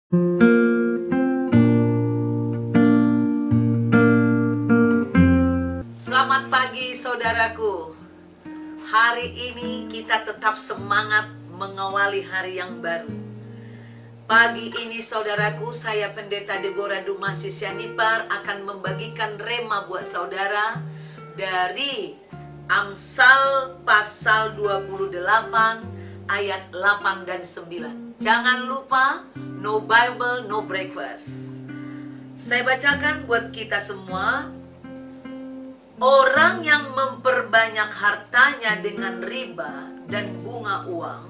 Selamat pagi saudaraku. Hari ini kita tetap semangat mengawali hari yang baru. Pagi ini saudaraku, saya Pendeta Deborah Dumasi Sianipar akan membagikan rema buat saudara dari Amsal pasal 28 ayat 8 dan 9. Jangan lupa, no Bible, no breakfast. Saya bacakan buat kita semua. Orang yang memperbanyak hartanya dengan riba dan bunga uang,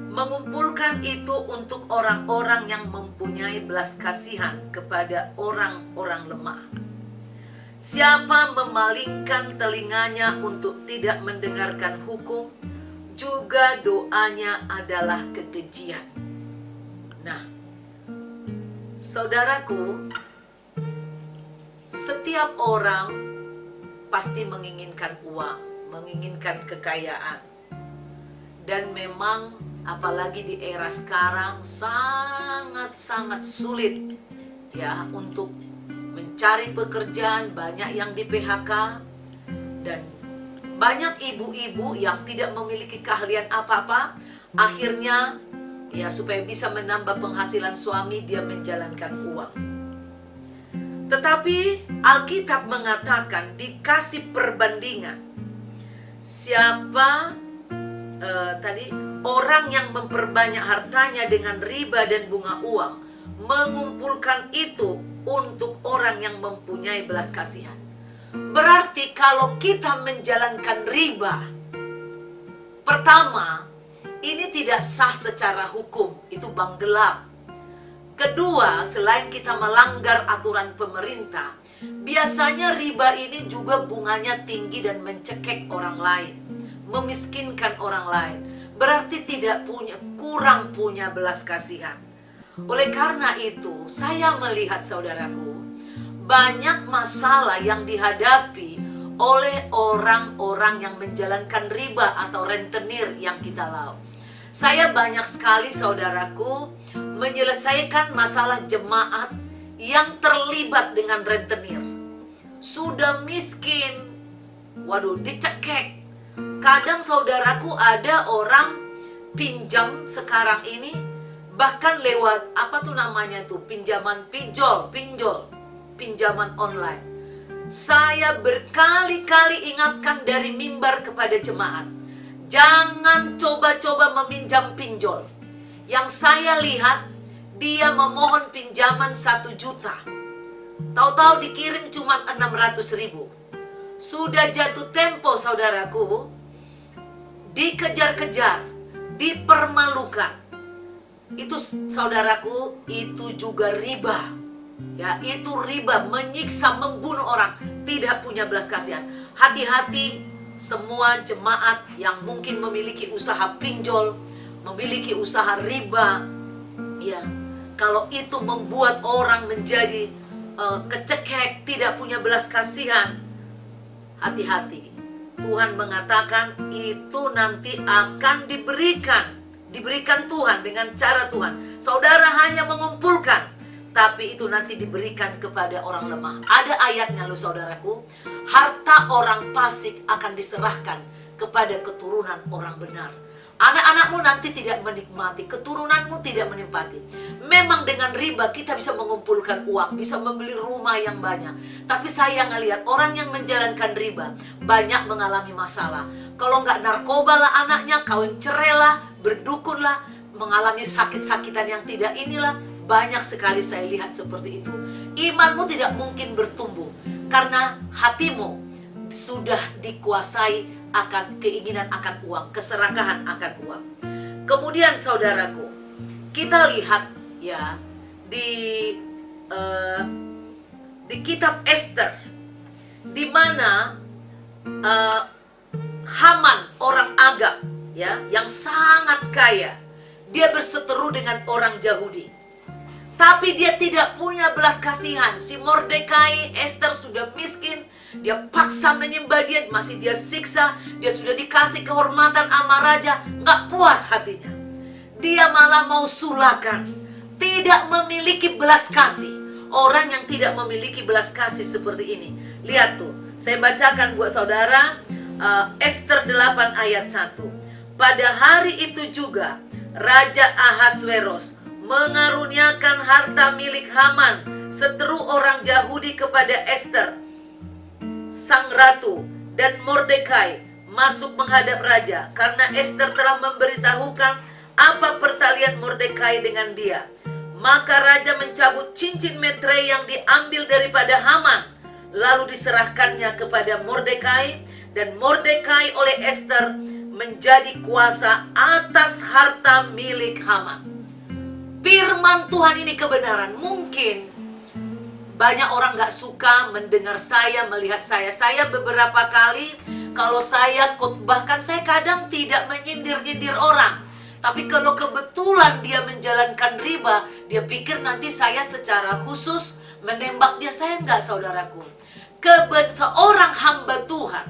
mengumpulkan itu untuk orang-orang yang mempunyai belas kasihan kepada orang-orang lemah. Siapa memalingkan telinganya untuk tidak mendengarkan hukum, juga doanya adalah kekejian. Nah, saudaraku, setiap orang pasti menginginkan uang, menginginkan kekayaan. Dan memang apalagi di era sekarang sangat-sangat sulit ya untuk mencari pekerjaan, banyak yang di PHK dan banyak ibu-ibu yang tidak memiliki keahlian apa-apa, akhirnya ya supaya bisa menambah penghasilan suami dia menjalankan uang. Tetapi Alkitab mengatakan dikasih perbandingan. Siapa orang yang memperbanyak hartanya dengan riba dan bunga uang, mengumpulkan itu untuk orang yang mempunyai belas kasihan. Berarti kalau kita menjalankan riba, pertama, ini tidak sah secara hukum, itu bank gelap. Kedua, selain kita melanggar aturan pemerintah, biasanya riba ini juga bunganya tinggi dan mencekik orang lain, memiskinkan orang lain. Berarti kurang punya belas kasihan. Oleh karena itu, saya melihat saudaraku, banyak masalah yang dihadapi oleh orang-orang yang menjalankan riba atau rentenir yang kita lakukan. Saya banyak sekali saudaraku menyelesaikan masalah jemaat yang terlibat dengan rentenir. Sudah miskin, waduh dicekek. Kadang saudaraku ada orang pinjam sekarang ini bahkan lewat pinjaman pinjaman online. Saya berkali-kali ingatkan dari mimbar kepada jemaat, jangan coba-coba meminjam pinjol. Yang saya lihat, dia memohon pinjaman 1 juta. Tahu-tahu dikirim cuma 600.000. Sudah jatuh tempo saudaraku, dikejar-kejar, dipermalukan. Itu saudaraku, itu juga riba. Ya, itu riba, menyiksa, membunuh orang, tidak punya belas kasihan. Hati-hati semua jemaat yang mungkin memiliki usaha pinjol, memiliki usaha riba, ya, kalau itu membuat orang menjadi kecekek, tidak punya belas kasihan, hati-hati. Tuhan mengatakan itu nanti akan diberikan Tuhan dengan cara Tuhan. Saudara hanya mengumpulkan, tapi itu nanti diberikan kepada orang lemah. Ada ayatnya loh saudaraku, harta orang fasik akan diserahkan kepada keturunan orang benar. Anak-anakmu nanti tidak menikmati, keturunanmu tidak menikmati. Memang dengan riba kita bisa mengumpulkan uang, bisa membeli rumah yang banyak. Tapi saya ngelihat orang yang menjalankan riba banyak mengalami masalah. Kalau nggak narkoba lah anaknya, kawin cerai lah, berdukun lah, mengalami sakit-sakitan yang tidak inilah. Banyak sekali saya lihat seperti itu. Imanmu tidak mungkin bertumbuh karena hatimu sudah dikuasai akan keinginan akan uang, keserakahan akan uang. Kemudian saudaraku, kita lihat ya di kitab Esther, di mana Haman orang Agag ya yang sangat kaya, dia berseteru dengan orang Yahudi. Tapi dia tidak punya belas kasihan. Si Mordekai, Esther sudah miskin, dia paksa menyembah dia, masih dia siksa. Dia sudah dikasih kehormatan sama raja, gak puas hatinya. Dia malah mau sulakan. tidak memiliki belas kasih. Orang yang tidak memiliki belas kasih seperti ini. Lihat tuh, saya bacakan buat saudara Ester 8 ayat 1. Pada hari itu juga Raja Ahasweros mengaruniakan harta milik Haman, seteru orang Yahudi, kepada Ester, sang ratu, dan Mordekai masuk menghadap raja karena Ester telah memberitahukan apa pertalian Mordekai dengan dia. Maka raja mencabut cincin metre yang diambil daripada Haman, lalu diserahkannya kepada Mordekai, dan Mordekai oleh Ester menjadi kuasa atas harta milik Haman. Firman Tuhan ini kebenaran. Mungkin banyak orang gak suka mendengar saya, melihat saya. Saya beberapa kali kalau saya khotbahkan, saya kadang tidak menyindir-nyindir orang. Tapi kalau kebetulan dia menjalankan riba, dia pikir nanti saya secara khusus menembak dia. Saya enggak, saudaraku. Seorang hamba Tuhan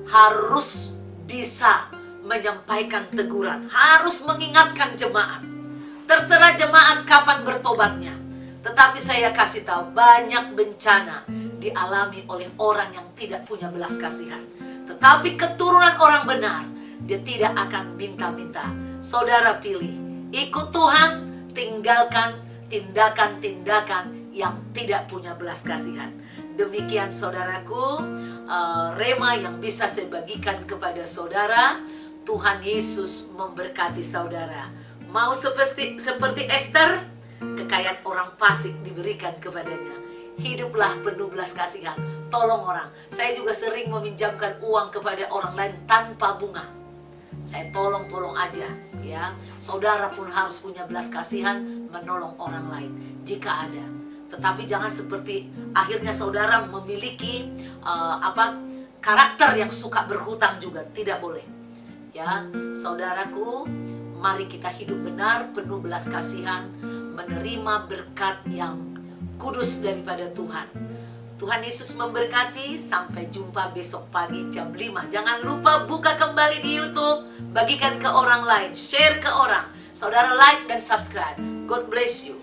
harus bisa menyampaikan teguran, harus mengingatkan jemaat. Terserah jemaat kapan bertobatnya. Tetapi saya kasih tahu, banyak bencana dialami oleh orang yang tidak punya belas kasihan. Tetapi keturunan orang benar, dia tidak akan minta-minta. Saudara pilih, ikut Tuhan, tinggalkan tindakan-tindakan yang tidak punya belas kasihan. Demikian saudaraku, rema yang bisa saya bagikan kepada saudara. Tuhan Yesus memberkati saudara. Mau seperti Ester, kekayaan orang fasik diberikan kepadanya. Hiduplah penuh belas kasihan, tolong orang. Saya juga sering meminjamkan uang kepada orang lain tanpa bunga. Saya tolong aja, ya. Saudara pun harus punya belas kasihan, menolong orang lain jika ada. Tetapi jangan seperti akhirnya saudara memiliki karakter yang suka berhutang juga, tidak boleh. Ya, saudaraku, mari kita hidup benar, penuh belas kasihan, menerima berkat yang kudus daripada Tuhan. Tuhan Yesus memberkati. Sampai jumpa besok pagi jam 5. Jangan lupa buka kembali di YouTube, bagikan ke orang lain, share ke orang. Saudara like dan subscribe. God bless you.